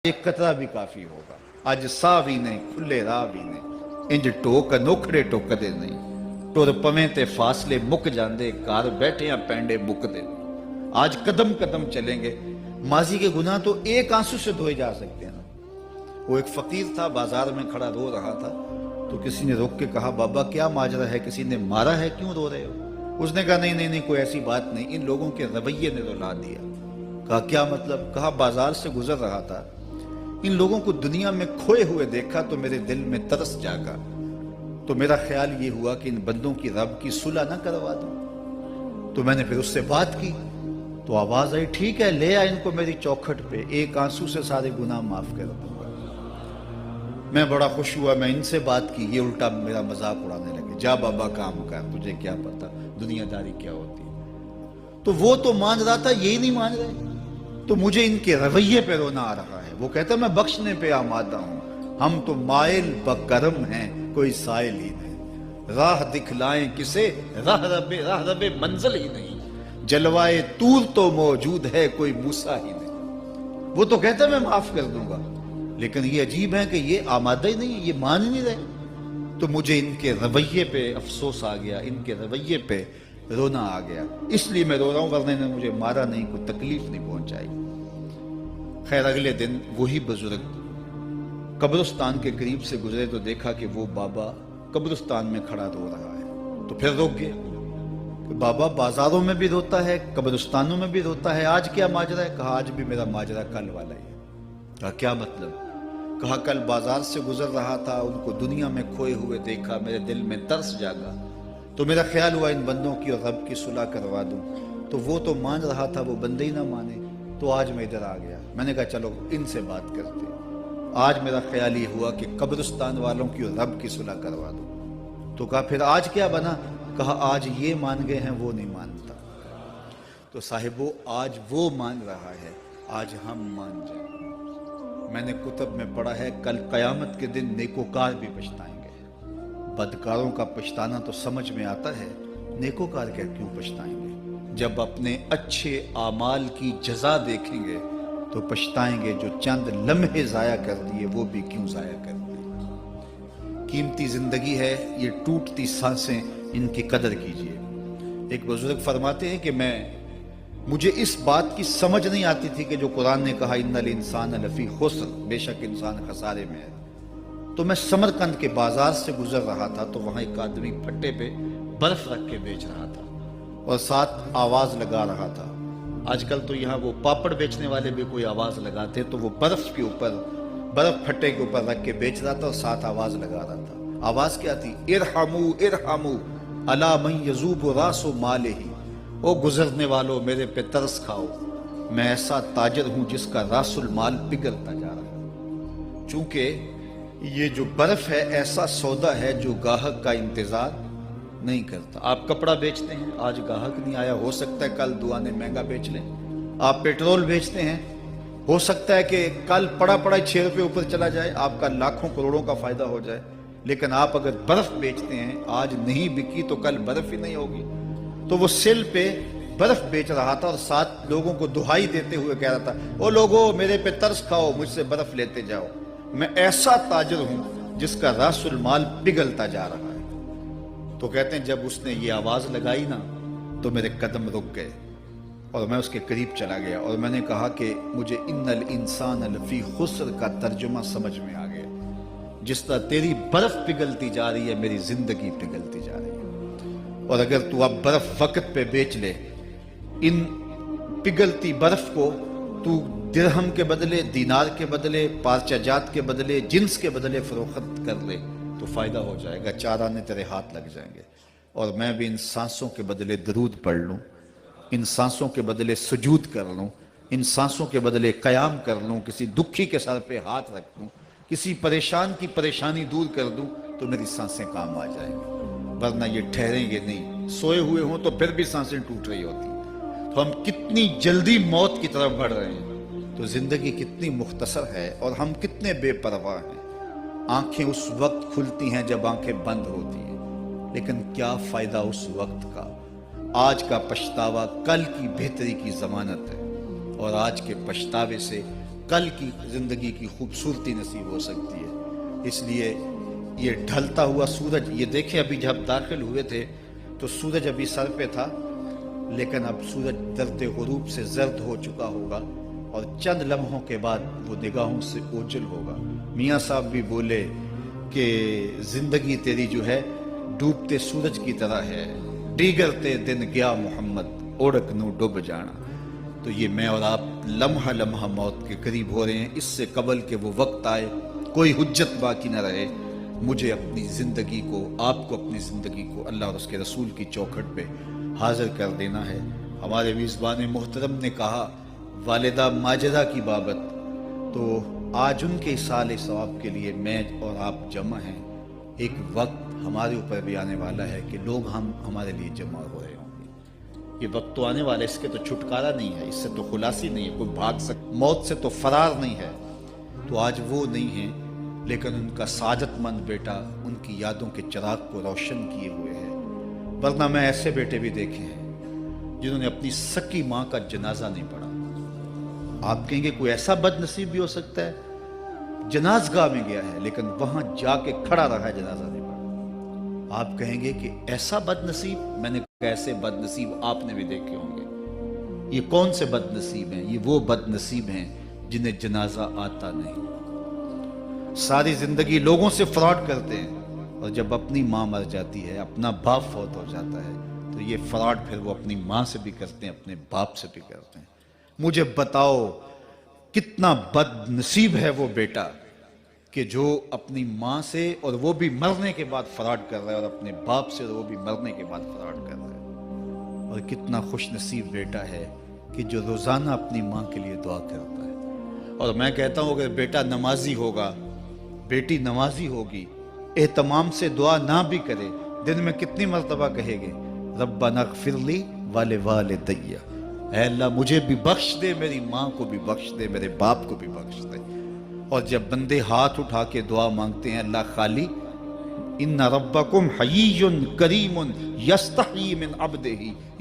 ایک قطرہ بھی کافی ہوگا اج سا بھی نہیں کھلے راہ بھی نہیں انج ٹوک انوکھڑے ٹوکدے نہیں ٹر پویں تے فاصلے مک جاندے گھر بیٹھیاں پینڈے مکدے نہیں آج قدم قدم چلیں گے ماضی کے گناہ تو ایک آنسو سے دھوئے جا سکتے ہیں نا۔ وہ ایک فقیر تھا بازار میں کھڑا رو رہا تھا تو کسی نے روک کے کہا بابا کیا ماجرا ہے کسی نے مارا ہے کیوں رو رہے ہو؟ اس نے کہا نہیں کوئی ایسی بات نہیں ان لوگوں کے رویے نے رلا دیا۔ کہا کیا مطلب؟ کہا بازار سے گزر رہا تھا ان لوگوں کو دنیا میں کھوئے ہوئے دیکھا تو میرے دل میں ترس جاگا تو میرا خیال یہ ہوا کہ ان بندوں کی رب کی صلح نہ کروا دوں تو میں نے پھر اس سے بات کی تو آواز آئی ٹھیک ہے لے آ ان کو میری چوکھٹ پہ ایک آنسو سے سارے گناہ معاف کر دوں گا۔ میں بڑا خوش ہوا میں ان سے بات کی یہ الٹا میرا مذاق اڑانے لگے جا بابا کام کر تجھے کیا پتا دنیا داری کیا ہوتی ہے۔ تو وہ تو مان رہا تھا یہی نہیں مان رہے تو مجھے ان کے رویے پہ رونا آ رہا ہے۔ وہ کہتا میں بخشنے پہ آمادہ ہوں ہم تو مائل بکرم ہیں کوئی سائل ہی نہیں راہ دکھلائیں کسے راہ رب منزل ہی نہیں جلوائے طور تو موجود ہے کوئی موسیٰ ہی نہیں۔ وہ تو کہتا میں معاف کر دوں گا لیکن یہ عجیب ہے کہ یہ آمادہ ہی نہیں یہ مان ہی نہیں رہے تو مجھے ان کے رویے پہ افسوس آ گیا ان کے رویے پہ رونا آ گیا اس لیے میں رو رہا ہوں ورنہ نے مجھے مارا نہیں کوئی تکلیف نہیں پہنچائی۔ خیر اگلے دن وہی بزرگ قبرستان کے قریب سے گزرے تو دیکھا کہ وہ بابا قبرستان میں کھڑا رو رہا ہے تو پھر روک گیا کہ بابا بازاروں میں بھی روتا ہے قبرستانوں میں بھی روتا ہے آج کیا ماجرا ہے؟ کہا آج بھی میرا ماجرا کل والا ہی ہے۔ کہا کیا مطلب؟ کہا کل بازار سے گزر رہا تھا ان کو دنیا میں کھوئے ہوئے دیکھا میرے دل میں ترس جاگا تو میرا خیال ہوا ان بندوں کی اور رب کی صلح کروا دوں تو وہ تو مان رہا تھا وہ بندے ہی نہ مانے تو آج میں ادھر آ گیا۔ میں نے کہا چلو ان سے بات کرتے آج میرا خیال یہ ہوا کہ قبرستان والوں کی اور رب کی صلح کروا دوں تو کہا پھر آج کیا بنا؟ کہا آج یہ مان گئے ہیں وہ نہیں مانتا تو صاحبو آج وہ مان رہا ہے آج ہم مان جائیں۔ میں نے کتب میں پڑھا ہے کل قیامت کے دن نیکوکار بھی پچھتائیں گے۔ بدکاروں کا پچھتانا تو سمجھ میں آتا ہے نیکوکار کیوں پچھتائیں گے؟ جب اپنے اچھے اعمال کی جزا دیکھیں گے تو پچھتائیں گے جو چند لمحے ضائع کر دیے وہ بھی کیوں ضائع کر دیے۔ قیمتی زندگی ہے یہ ٹوٹتی سانسیں ان کی قدر کیجیے۔ ایک بزرگ فرماتے ہیں کہ مجھے اس بات کی سمجھ نہیں آتی تھی کہ جو قرآن نے کہا ان الانسان لفی خسر بے شک انسان خسارے میں ہے تو میں سمرقند کے بازار سے گزر رہا تھا تو وہاں ایک آدمی پھٹے پہ برف رکھ کے بیچ رہا تھا اور ساتھ آواز لگا رہا تھا۔ آج کل تو یہاں وہ پاپڑ بیچنے والے بھی کوئی آواز لگاتے تو وہ برف کے اوپر برف پھٹے کے اوپر رکھ کے بیچ رہا تھا اور ساتھ آواز لگا رہا تھا۔ آواز کیا تھی؟ ارحمو ارحمو الا من یذوب راس مالہ او گزرنے والوں میرے پہ ترس کھاؤ میں ایسا تاجر ہوں جس کا راس المال پگھلتا جا رہا ہے۔ چونکہ یہ جو برف ہے ایسا سودا ہے جو گاہک کا انتظار نہیں کرتا۔ آپ کپڑا بیچتے ہیں آج گاہک نہیں آیا ہو سکتا ہے کل دعانے مہنگا بیچ لیں۔ آپ پیٹرول بیچتے ہیں ہو سکتا ہے کہ کل پڑا 6 روپے اوپر چلا جائے آپ کا لاکھوں کروڑوں کا فائدہ ہو جائے لیکن آپ اگر برف بیچتے ہیں آج نہیں بکی تو کل برف ہی نہیں ہوگی۔ تو وہ سل پہ برف بیچ رہا تھا اور ساتھ لوگوں کو دہائی دیتے ہوئے کہہ رہا تھا او لوگو میرے پہ ترس کھاؤ مجھ سے برف لیتے جاؤ میں ایسا تاجر ہوں جس کا راس المال پگھلتا جا رہا ہے۔ تو کہتے ہیں جب اس نے یہ آواز لگائی نا تو میرے قدم رک گئے اور میں اس کے قریب چلا گیا اور میں نے کہا کہ مجھے ان الانسان لفی خسر کا ترجمہ سمجھ میں آ گیا۔ جس طرح تیری برف پگھلتی جا رہی ہے میری زندگی پگھلتی جا رہی ہے اور اگر تو اب برف وقت پہ بیچ لے ان پگھلتی برف کو تو درہم کے بدلے دینار کے بدلے پارچہ جات کے بدلے جنس کے بدلے فروخت کر لے تو فائدہ ہو جائے گا 4 آنے تیرے ہاتھ لگ جائیں گے اور میں بھی ان سانسوں کے بدلے درود پڑھ لوں ان سانسوں کے بدلے سجود کر لوں ان سانسوں کے بدلے قیام کر لوں کسی دکھی کے سر پہ ہاتھ رکھ دوں کسی پریشان کی پریشانی دور کر دوں تو میری سانسیں کام آ جائیں گی ورنہ یہ ٹھہریں گے نہیں۔ سوئے ہوئے ہوں تو پھر بھی سانسیں ٹوٹ رہی ہوتی ہیں تو ہم کتنی جلدی موت کی طرف بڑھ رہے ہیں تو زندگی کتنی مختصر ہے اور ہم کتنے بے پرواہ ہیں۔ آنکھیں اس وقت کھلتی ہیں جب آنکھیں بند ہوتی ہیں لیکن کیا فائدہ اس وقت کا؟ آج کا پچھتاوا کل کی بہتری کی ضمانت ہے اور آج کے پچھتاوے سے کل کی زندگی کی خوبصورتی نصیب ہو سکتی ہے۔ اس لیے یہ ڈھلتا ہوا سورج، یہ دیکھیں ابھی جب داخل ہوئے تھے تو سورج ابھی سر پہ تھا، لیکن اب سورج درد غروب سے زرد ہو چکا ہوگا اور چند لمحوں کے بعد وہ نگاہوں سے اوجھل ہوگا۔ میاں صاحب بھی بولے کہ زندگی تیری جو ہے ڈوبتے سورج کی طرح ہے، ڈیگرتے دن گیا محمد اوڑک نو ڈوب جانا۔ تو یہ میں اور آپ لمحہ لمحہ موت کے قریب ہو رہے ہیں۔ اس سے قبل کہ وہ وقت آئے کوئی حجت باقی نہ رہے، مجھے اپنی زندگی کو، آپ کو اپنی زندگی کو اللہ اور اس کے رسول کی چوکھٹ پہ حاضر کر دینا ہے۔ ہمارے میزبان محترم نے کہا والدہ ماجدہ کی بابت، تو آج ان کے ایصال ثواب کے لیے میں اور آپ جمع ہیں۔ ایک وقت ہمارے اوپر بھی آنے والا ہے کہ لوگ ہمارے لیے جمع ہو رہے ہوں گے۔ یہ وقت تو آنے والا ہے، اس کے تو چھٹکارا نہیں ہے، اس سے تو خلاصی نہیں ہے، کوئی بھاگ موت سے تو فرار نہیں ہے۔ تو آج وہ نہیں ہیں، لیکن ان کا سعادت مند بیٹا ان کی یادوں کے چراغ کو روشن کیے ہوئے ہے۔ ورنہ میں ایسے بیٹے بھی دیکھے ہیں جنہوں نے اپنی سکی ماں کا جنازہ نہیں پڑھا۔ آپ کہیں گے کوئی ایسا بد نصیب بھی ہو سکتا ہے، جنازگاہ میں گیا ہے لیکن وہاں جا کے کھڑا رہا ہے، جنازہ نہیں پڑھا۔ آپ کہیں گے کہ ایسا بد نصیب، میں نے کہا ایسے بد نصیب آپ نے بھی دیکھے ہوں گے۔ یہ کون سے بد نصیب ہیں؟ یہ وہ بد نصیب ہیں جنہیں جنازہ آتا نہیں، ساری زندگی لوگوں سے فراڈ کرتے ہیں، اور جب اپنی ماں مر جاتی ہے، اپنا باپ فوت ہو جاتا ہے، تو یہ فراڈ پھر وہ اپنی ماں سے بھی کرتے ہیں، اپنے باپ سے بھی کرتے ہیں۔ مجھے بتاؤ کتنا بد نصیب ہے وہ بیٹا کہ جو اپنی ماں سے، اور وہ بھی مرنے کے بعد فراڈ کر رہا ہے، اور اپنے باپ سے، اور وہ بھی مرنے کے بعد فراڈ کر رہا ہے۔ اور کتنا خوش نصیب بیٹا ہے کہ جو روزانہ اپنی ماں کے لیے دعا کرتا ہے۔ اور میں کہتا ہوں اگر بیٹا نمازی ہوگا، بیٹی نمازی ہوگی، اہتمام سے دعا نہ بھی کرے، دن میں کتنی مرتبہ کہے گے ربنا اغفر لی ولوالدی، اے اللہ مجھے بھی بخش دے، میری ماں کو بھی بخش دے، میرے باپ کو بھی بخش دے۔ اور جب بندے ہاتھ اٹھا کے دعا مانگتے ہیں اللہ خالی ان ربکم حیی کریم یستحیی من عبدہ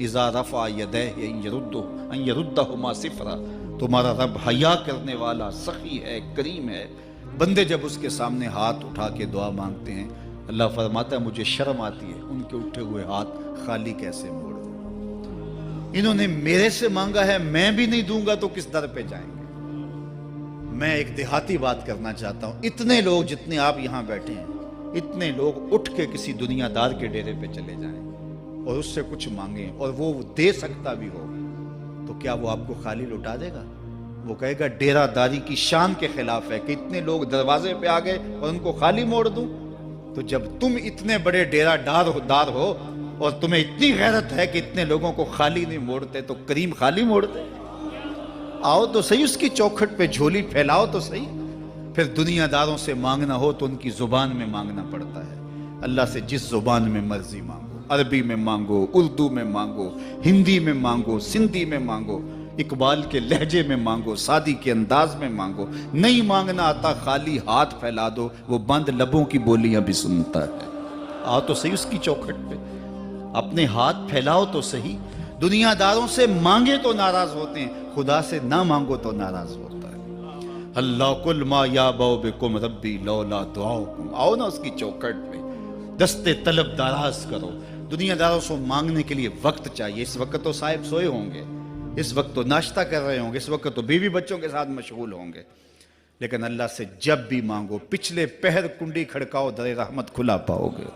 اذا رفع یدیہ ان یردہما صفرا، تمہارا رب حیا کرنے والا سخی ہے، کریم ہے۔ بندے جب اس کے سامنے ہاتھ اٹھا کے دعا مانگتے ہیں، اللہ فرماتا ہے مجھے شرم آتی ہے ان کے اٹھے ہوئے ہاتھ خالی کیسے موڑ دوں۔ انہوں نے میرے سے مانگا ہے، میں بھی نہیں دوں گا تو کس در پہ جائیں گے۔ میں ایک دیہاتی بات کرنا چاہتا ہوں، اتنے لوگ جتنے آپ یہاں بیٹھے ہیں، اتنے لوگ اٹھ کے کسی دنیا دار کے ڈیرے پہ چلے جائیں اور اس سے کچھ مانگیں اور وہ دے سکتا بھی ہو، تو کیا وہ آپ کو خالی لوٹا دے گا؟ وہ کہے گا ڈیرہ داری کی شان کے خلاف ہے کہ اتنے لوگ دروازے پہ آ گئے اور ان کو خالی موڑ دوں۔ تو جب تم اتنے بڑے ڈیرہ دار ہو اور تمہیں اتنی غیرت ہے کہ اتنے لوگوں کو خالی نہیں موڑتے، تو کریم خالی موڑتے؟ آؤ تو صحیح اس کی چوکھٹ پہ جھولی پھیلاؤ تو صحیح۔ پھر دنیا داروں سے مانگنا ہو تو ان کی زبان میں مانگنا پڑتا ہے۔ اللہ سے جس زبان میں مرضی مانگو، عربی میں مانگو، اردو میں مانگو، ہندی میں مانگو، سندھی میں مانگو، اقبال کے لہجے میں مانگو، سادی کے انداز میں مانگو۔ نہیں مانگنا آتا خالی ہاتھ پھیلا دو، وہ بند لبوں کی بولیاں بھی سنتا ہے۔ آؤ تو صحیح اس کی چوکھٹ پہ، اپنے ہاتھ پھیلاؤ تو صحیح۔ دنیا داروں سے مانگے تو ناراض ہوتے ہیں، خدا سے نہ مانگو تو ناراض ہوتا ہے۔ اللہ کل ما یابو بکم ربی لولا دعاؤکم، آؤ نا اس کی چوکھٹ پہ، دستے طلب دراز کرو۔ دنیا داروں سے مانگنے کے لیے وقت چاہیے۔ اس وقت تو صاحب سوئے ہوں گے، اس وقت تو ناشتہ کر رہے ہوں گے، اس وقت تو بیوی بچوں کے ساتھ مشغول ہوں گے، لیکن اللہ سے جب بھی مانگو، پچھلے پہر کنڈی کھڑکاؤ در رحمت کھلا پاؤ گے۔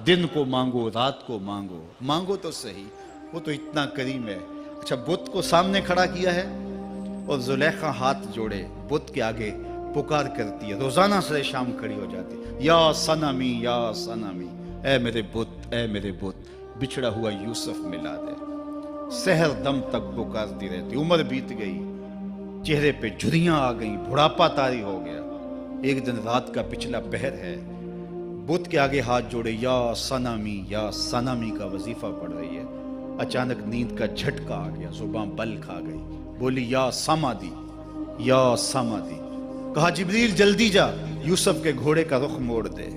دن کو مانگو، رات کو مانگو، مانگو تو صحیح، وہ تو اتنا کریم ہے۔ اچھا بت کو سامنے کھڑا کیا ہے اور زلیخا ہاتھ جوڑے بت کے آگے پکار کرتی ہے، روزانہ سے شام کھڑی ہو جاتی ہے، یا صنمی یا صنمی، اے میرے بت، اے میرے بت، بچھڑا ہوا یوسف ملا دے۔ سحر دم تک پکارتی رہتی، عمر بیت گئی، چہرے پہ جھریاں آ گئیں، بڑھاپا طاری ہو گیا۔ ایک دن رات کا پچھلا پہر ہے، بت کے آگے ہاتھ جوڑے یا صنمی کا وظیفہ پڑھ رہی ہے۔ اچانک نیند کا جھٹکا آ گیا، زباں بل کھا گئی، بولی یا سمادی یا سمادی۔ کہا جبریل جلدی جا، یوسف کے گھوڑے کا رخ موڑ دے۔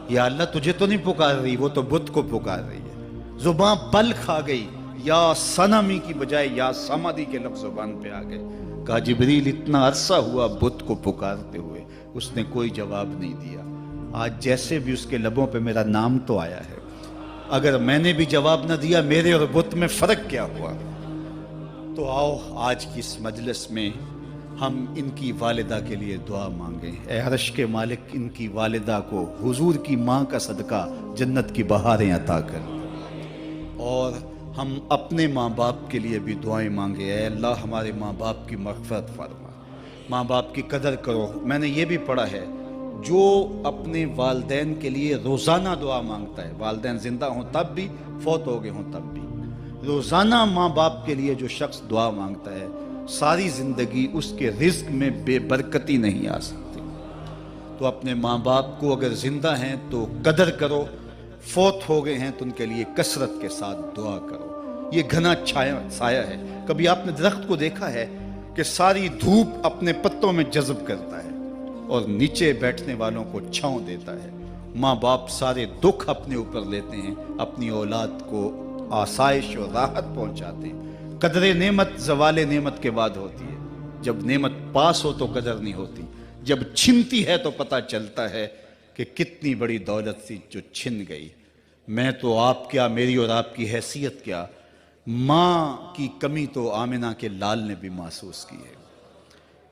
یا اللہ تجھے تو نہیں پکار رہی، وہ تو بت کو پکار رہی ہے۔ زباں بل کھا گئی، یا صنمی کی بجائے یا سمادی کے لفظ زبان پہ آ گئے۔ کہا جبریل اتنا عرصہ ہوا بت کو پکارتے ہوئے، اس نے کوئی جواب نہیں دیا، آج جیسے بھی اس کے لبوں پہ میرا نام تو آیا ہے، اگر میں نے بھی جواب نہ دیا میرے اور بت میں فرق کیا ہوا؟ تو آؤ آج کی اس مجلس میں ہم ان کی والدہ کے لیے دعا مانگیں۔ اے عرش کے مالک، ان کی والدہ کو حضور کی ماں کا صدقہ جنت کی بہاریں عطا کر، اور ہم اپنے ماں باپ کے لیے بھی دعائیں مانگے۔ اے اللہ ہمارے ماں باپ کی مغفرت فرما، ماں باپ کی قدر کرو۔ میں نے یہ بھی پڑھا ہے جو اپنے والدین کے لیے روزانہ دعا مانگتا ہے، والدین زندہ ہوں تب بھی، فوت ہو گئے ہوں تب بھی، روزانہ ماں باپ کے لیے جو شخص دعا مانگتا ہے ساری زندگی اس کے رزق میں بے برکتی نہیں آ سکتی۔ تو اپنے ماں باپ کو اگر زندہ ہیں تو قدر کرو، فوت ہو گئے ہیں تو ان کے لیے کثرت کے ساتھ دعا کرو۔ یہ گھنا سایہ ہے۔ کبھی آپ نے درخت کو دیکھا ہے کہ ساری دھوپ اپنے پتوں میں جذب کرتا ہے اور نیچے بیٹھنے والوں کو چھاؤں دیتا ہے؟ ماں باپ سارے دکھ اپنے اوپر لیتے ہیں، اپنی اولاد کو آسائش اور راحت پہنچاتے ہیں۔ قدر نعمت زوال نعمت کے بعد ہوتی ہے، جب نعمت پاس ہو تو قدر نہیں ہوتی، جب چھنتی ہے تو پتہ چلتا ہے کہ کتنی بڑی دولت تھی جو چھن گئی۔ میں تو آپ کیا، میری اور آپ کی حیثیت کیا، ماں کی کمی تو آمنہ کے لال نے بھی محسوس کی ہے۔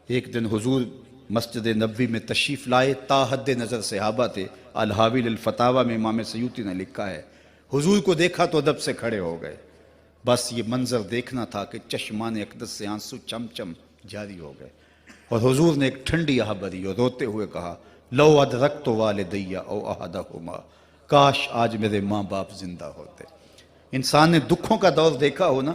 ایک دن حضور مسجد نبوی میں تشریف لائے، تا حد نظر صحابہ تھے۔ الحاوی للفتاوی میں امام سیوطی نے لکھا ہے حضور کو دیکھا تو ادب سے کھڑے ہو گئے، بس یہ منظر دیکھنا تھا کہ چشمان اقدس سے آنسو چم چم جاری ہو گئے، اور حضور نے ایک ٹھنڈی آہ بھری اور روتے ہوئے کہا لو ادرکت والدی او احدہما، کاش آج میرے ماں باپ زندہ ہوتے۔ انسان نے دکھوں کا دور دیکھا ہو نا،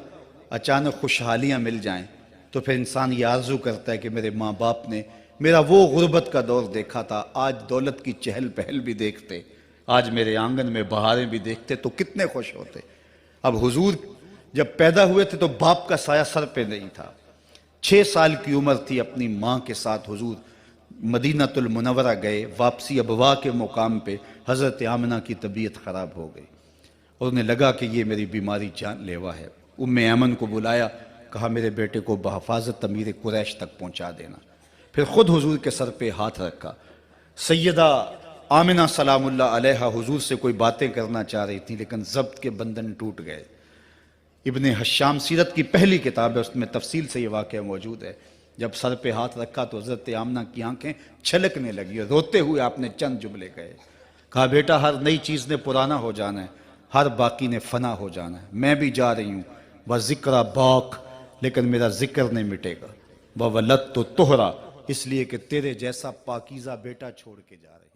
اچانک خوشحالیاں مل جائیں تو پھر انسان یہ آرزو کرتا ہے کہ میرے ماں باپ نے میرا وہ غربت کا دور دیکھا تھا، آج دولت کی چہل پہل بھی دیکھتے، آج میرے آنگن میں بہاریں بھی دیکھتے تو کتنے خوش ہوتے۔ اب حضور جب پیدا ہوئے تھے تو باپ کا سایہ سر پہ نہیں تھا، 6 سال کی عمر تھی، اپنی ماں کے ساتھ حضور مدینہ المنورہ گئے۔ واپسی ابوا کے مقام پہ حضرت آمنہ کی طبیعت خراب ہو گئی اور انہیں لگا کہ یہ میری بیماری جان لیوا ہے۔ ام ایمن کو بلایا، کہا میرے بیٹے کو بحفاظت امیر قریش تک پہنچا دینا۔ پھر خود حضور کے سر پہ ہاتھ رکھا۔ سیدہ آمنہ سلام اللہ علیہا حضور سے کوئی باتیں کرنا چاہ رہی تھیں لیکن ضبط کے بندھن ٹوٹ گئے۔ ابن حشام سیرت کی پہلی کتاب ہے، اس میں تفصیل سے یہ واقعہ موجود ہے۔ جب سر پہ ہاتھ رکھا تو حضرت آمنہ کی آنکھیں چھلکنے لگی اور روتے ہوئے آپ نے چند جملے کہے، کہا بیٹا ہر نئی چیز نے پرانا ہو جانا ہے، ہر باقی نے فنا ہو جانا ہے، میں بھی جا رہی ہوں، وَذِكْرَ باق، لیکن میرا ذکر نہیں مٹے گا، وَوَلَدْتُ طُہْرًا، اس لیے کہ تیرے جیسا پاکیزہ بیٹا چھوڑ کے جا رہی